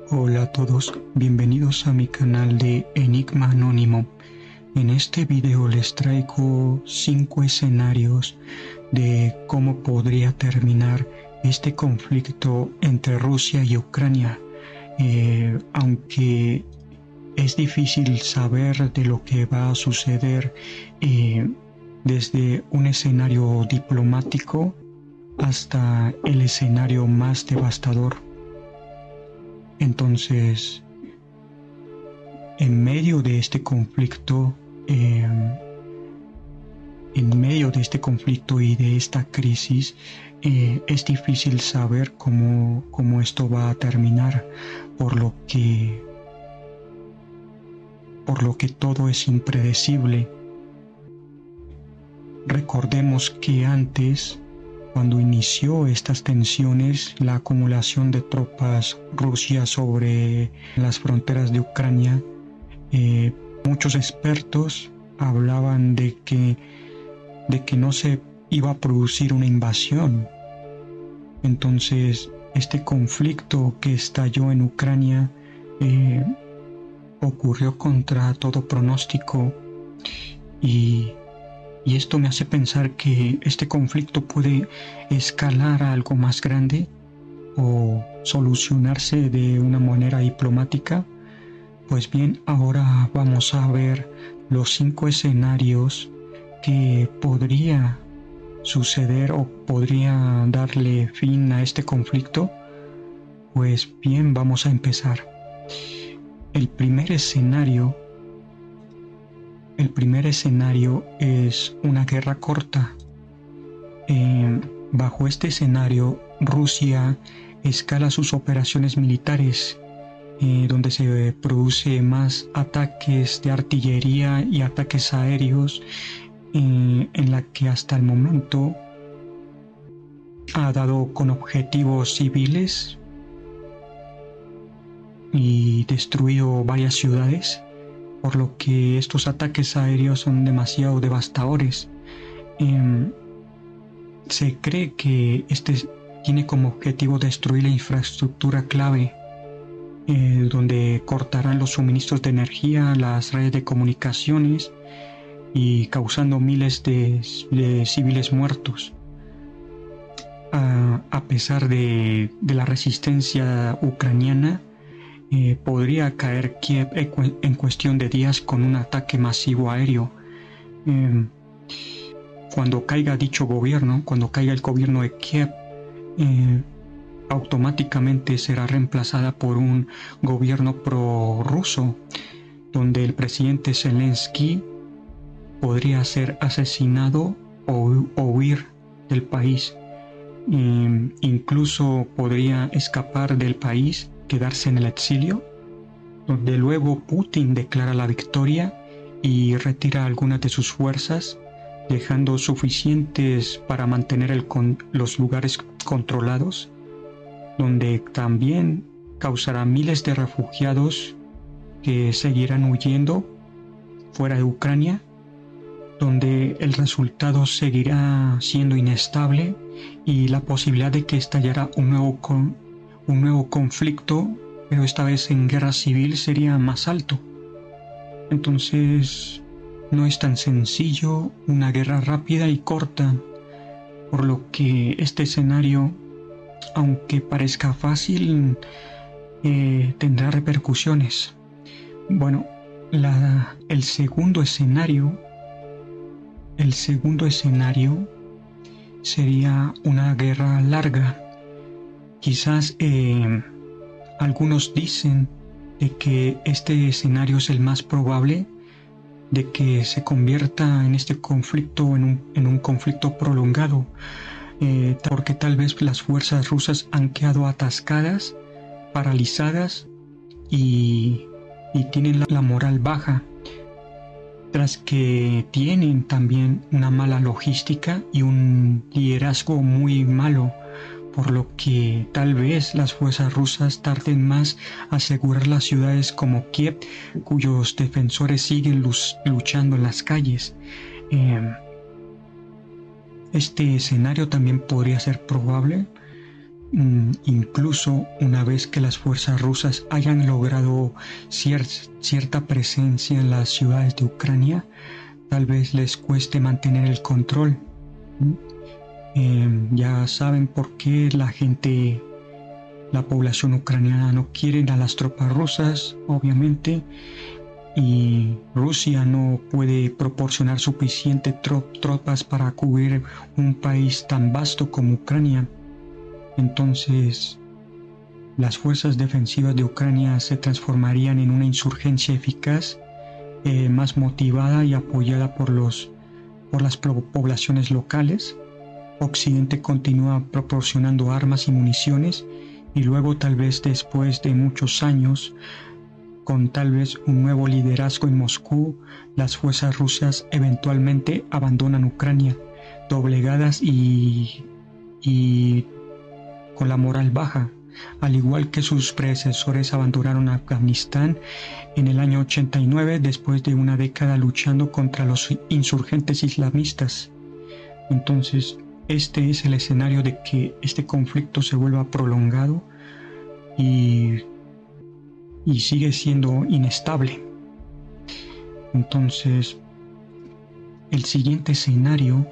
Hola a todos, bienvenidos a mi canal de Enigma Anónimo. En este video les traigo 5 escenarios de cómo podría terminar este conflicto entre Rusia y Ucrania. Aunque es difícil saber de lo que va a suceder desde un escenario diplomático hasta el escenario más devastador. Entonces, en medio de este conflicto, y de esta crisis, es difícil saber cómo esto va a terminar, por lo que todo es impredecible. Recordemos que antes, cuando inició estas tensiones, la acumulación de tropas rusas sobre las fronteras de Ucrania, muchos expertos hablaban de que no se iba a producir una invasión. Entonces, este conflicto que estalló en Ucrania ocurrió contra todo pronóstico, y esto me hace pensar que este conflicto puede escalar a algo más grande o solucionarse de una manera diplomática. Pues bien, ahora vamos a ver los 5 escenarios que podría suceder o podría darle fin a este conflicto. Pues bien, vamos a empezar. El primer escenario es una guerra corta. Bajo este escenario, Rusia escala sus operaciones militares, donde se produce más ataques de artillería y ataques aéreos, en la que hasta el momento ha dado con objetivos civiles y destruido varias ciudades, por lo que estos ataques aéreos son demasiado devastadores. Se cree que este tiene como objetivo destruir la infraestructura clave, donde cortarán los suministros de energía, las redes de comunicaciones, y causando miles de civiles muertos. A pesar de la resistencia ucraniana, podría caer Kiev en cuestión de días con un ataque masivo aéreo. Cuando caiga el gobierno de Kiev, automáticamente será reemplazada por un gobierno prorruso, donde el presidente Zelensky podría ser asesinado o huir del país. Incluso podría escapar del país, quedarse en el exilio, donde luego Putin declara la victoria y retira algunas de sus fuerzas, dejando suficientes para mantener los lugares controlados, donde también causará miles de refugiados que seguirán huyendo fuera de Ucrania, donde el resultado seguirá siendo inestable y la posibilidad de que estallara un nuevo conflicto, pero esta vez en guerra civil, sería más alto. Entonces, no es tan sencillo una guerra rápida y corta, por lo que este escenario, aunque parezca fácil, tendrá repercusiones. Bueno, el segundo escenario sería una guerra larga. Quizás algunos dicen de que este escenario es el más probable de que se convierta en este conflicto en un conflicto prolongado, porque tal vez las fuerzas rusas han quedado atascadas, paralizadas y tienen la moral baja, tras que tienen también una mala logística y un liderazgo muy malo, por lo que tal vez las fuerzas rusas tarden más a asegurar las ciudades como Kiev, cuyos defensores siguen luchando en las calles. Este escenario también podría ser probable, incluso una vez que las fuerzas rusas hayan logrado cierta presencia en las ciudades de Ucrania, tal vez les cueste mantener el control. Ya saben por qué la población ucraniana no quiere a las tropas rusas, obviamente, y Rusia no puede proporcionar suficientes tropas para cubrir un país tan vasto como Ucrania. Entonces, las fuerzas defensivas de Ucrania se transformarían en una insurgencia eficaz, más motivada y apoyada por las poblaciones locales. Occidente continúa proporcionando armas y municiones, y luego, tal vez después de muchos años, con tal vez un nuevo liderazgo en Moscú, las fuerzas rusas eventualmente abandonan Ucrania, doblegadas y con la moral baja, al igual que sus predecesores abandonaron Afganistán en el año 89 después de una década luchando contra los insurgentes islamistas. Entonces, este es el escenario de que este conflicto se vuelva prolongado y sigue siendo inestable. Entonces, el siguiente escenario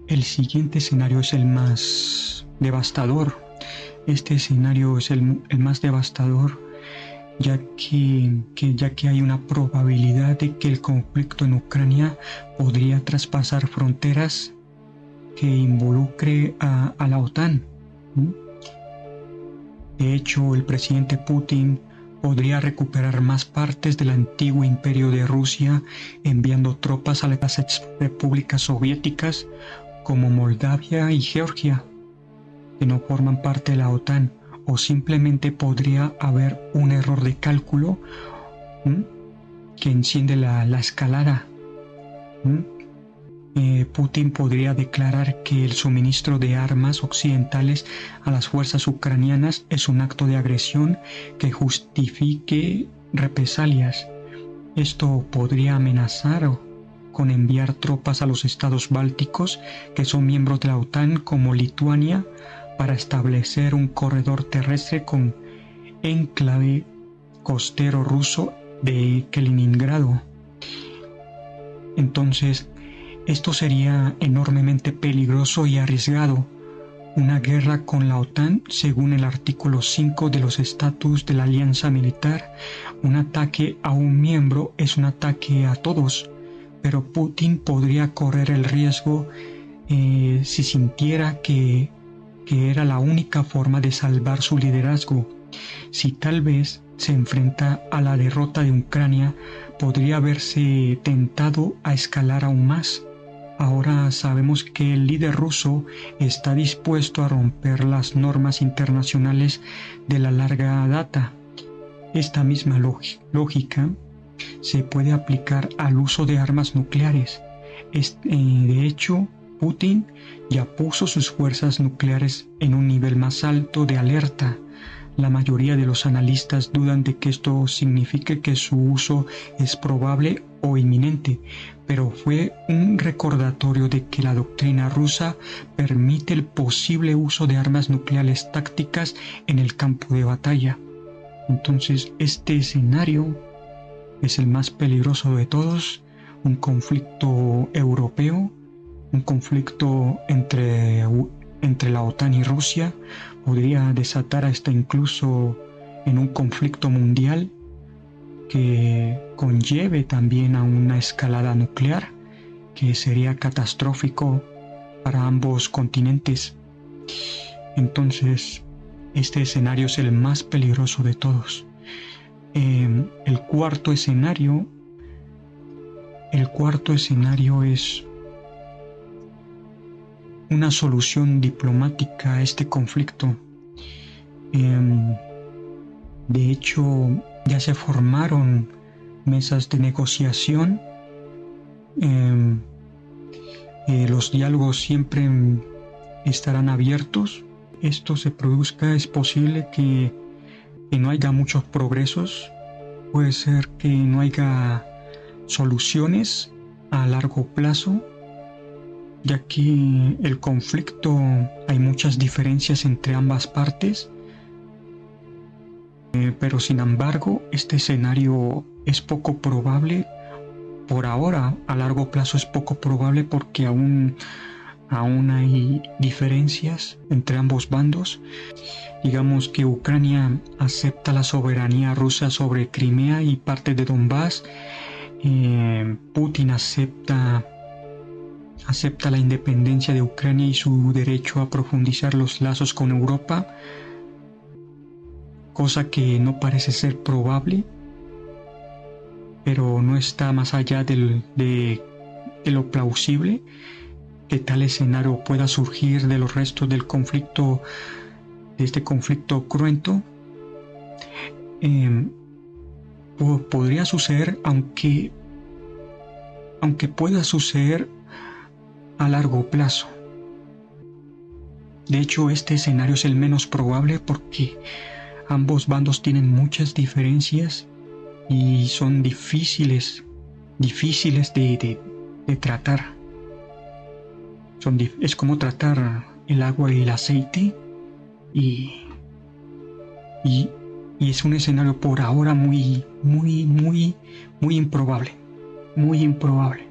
es el más devastador. Este escenario es el más devastador, ya que hay una probabilidad de que el conflicto en Ucrania podría traspasar fronteras que involucre a la OTAN. De hecho, el presidente Putin podría recuperar más partes del antiguo imperio de Rusia enviando tropas a las exrepúblicas soviéticas como Moldavia y Georgia, que no forman parte de la OTAN, o simplemente podría haber un error de cálculo que enciende la escalada. Putin podría declarar que el suministro de armas occidentales a las fuerzas ucranianas es un acto de agresión que justifique represalias. Esto podría amenazar con enviar tropas a los estados bálticos, que son miembros de la OTAN, como Lituania, para establecer un corredor terrestre con enclave costero ruso de Kaliningrado. Entonces, esto sería enormemente peligroso y arriesgado. Una guerra con la OTAN, según el artículo 5 de los estatus de la alianza militar, un ataque a un miembro es un ataque a todos, pero Putin podría correr el riesgo si sintiera que era la única forma de salvar su liderazgo. Si tal vez se enfrenta a la derrota de Ucrania, podría verse tentado a escalar aún más. Ahora sabemos que el líder ruso está dispuesto a romper las normas internacionales de la larga data. Esta misma lógica se puede aplicar al uso de armas nucleares. De hecho, Putin ya puso sus fuerzas nucleares en un nivel más alto de alerta. La mayoría de los analistas dudan de que esto signifique que su uso es probable o inminente, pero fue un recordatorio de que la doctrina rusa permite el posible uso de armas nucleares tácticas en el campo de batalla. Entonces, este escenario es el más peligroso de todos, un conflicto europeo, un conflicto entre la OTAN y Rusia, podría desatar hasta incluso en un conflicto mundial que conlleve también a una escalada nuclear, que sería catastrófico para ambos continentes. Entonces, este escenario es el más peligroso de todos. El cuarto escenario es una solución diplomática a este conflicto. De hecho, ya se formaron mesas de negociación. Los diálogos siempre estarán abiertos. Esto se produzca, es posible que no haya muchos progresos. Puede ser que no haya soluciones a largo plazo. ya que el conflicto hay muchas diferencias entre ambas partes, pero sin embargo este escenario es poco probable. Por ahora, a largo plazo es poco probable porque aún hay diferencias entre ambos bandos. Digamos que Ucrania acepta la soberanía rusa sobre Crimea y parte de Donbass. Putin acepta la independencia de Ucrania y su derecho a profundizar los lazos con Europa, cosa que no parece ser probable, pero no está más allá de lo plausible que tal escenario pueda surgir de los restos del conflicto, de este conflicto cruento. Podría suceder, aunque pueda suceder a largo plazo. De hecho, este escenario es el menos probable porque ambos bandos tienen muchas diferencias y son difíciles de tratar. Es como tratar el agua y el aceite y es un escenario por ahora muy improbable. Muy improbable.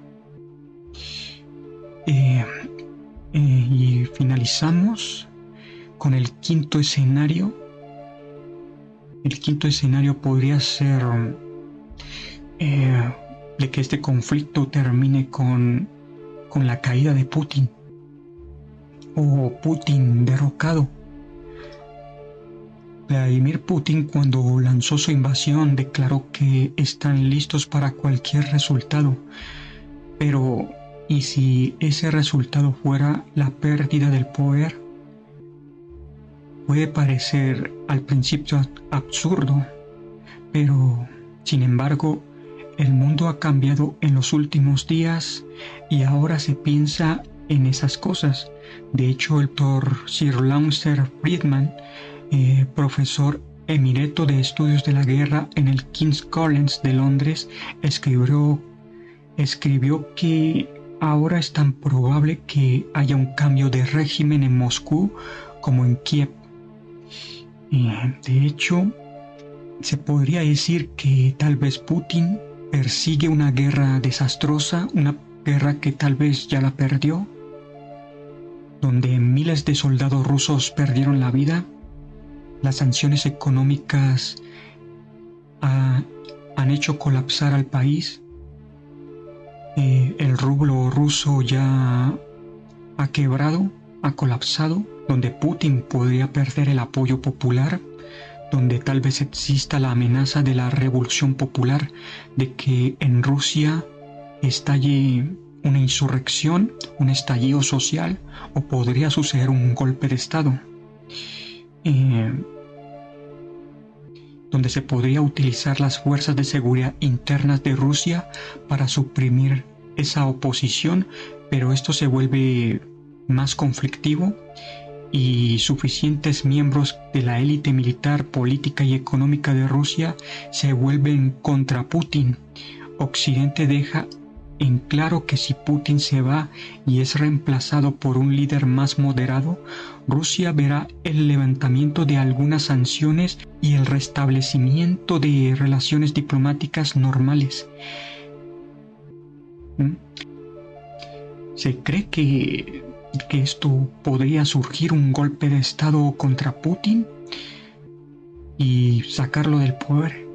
Y finalizamos con el quinto escenario. El quinto escenario podría ser de que este conflicto termine con la caída de Putin o Putin derrocado. Vladimir Putin, cuando lanzó su invasión, declaró que están listos para cualquier resultado. Pero, ¿y si ese resultado fuera la pérdida del poder? Puede parecer al principio absurdo, pero, sin embargo, el mundo ha cambiado en los últimos días y ahora se piensa en esas cosas. De hecho, el doctor Sir Laurence Friedman, profesor emérito de estudios de la guerra en el King's College de Londres, escribió que ahora es tan probable que haya un cambio de régimen en Moscú como en Kiev. De hecho, se podría decir que tal vez Putin persigue una guerra desastrosa, una guerra que tal vez ya la perdió, donde miles de soldados rusos perdieron la vida. Las sanciones económicas han hecho colapsar al país. El rublo ruso ya ha quebrado, ha colapsado, donde Putin podría perder el apoyo popular, donde tal vez exista la amenaza de la revolución popular, de que en Rusia estalle una insurrección, un estallido social, o podría suceder un golpe de Estado, donde se podría utilizar las fuerzas de seguridad internas de Rusia para suprimir esa oposición, pero esto se vuelve más conflictivo y suficientes miembros de la élite militar, política y económica de Rusia se vuelven contra Putin. Occidente deja en claro que si Putin se va y es reemplazado por un líder más moderado, Rusia verá el levantamiento de algunas sanciones y el restablecimiento de relaciones diplomáticas normales. Se cree que esto podría surgir un golpe de Estado contra Putin y sacarlo del poder.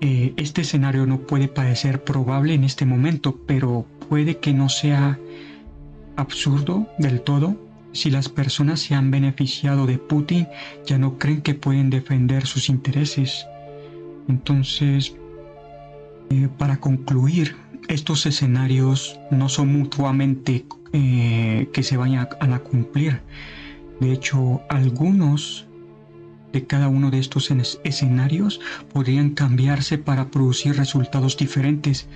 Este escenario no puede parecer probable en este momento, pero puede que no sea absurdo del todo. Si las personas se han beneficiado de Putin, ya no creen que pueden defender sus intereses. Entonces, para concluir, estos escenarios no son mutuamente que se vayan a cumplir. De hecho, algunos de cada uno de estos escenarios podrían cambiarse para producir resultados diferentes,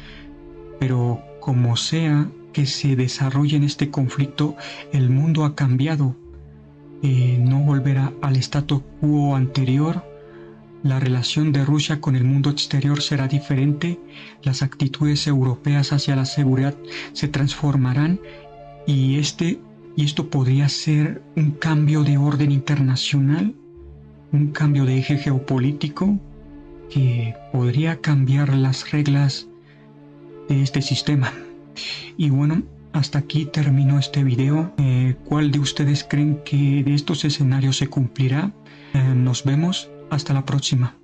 pero como sea que se desarrolle en este conflicto, el mundo ha cambiado. No volverá al status quo anterior, la relación de Rusia con el mundo exterior será diferente, las actitudes europeas hacia la seguridad se transformarán y esto podría ser un cambio de orden internacional, un cambio de eje geopolítico que podría cambiar las reglas de este sistema. Y bueno, hasta aquí termino este video. ¿Cuál de ustedes creen que de estos escenarios se cumplirá? Nos vemos. Hasta la próxima.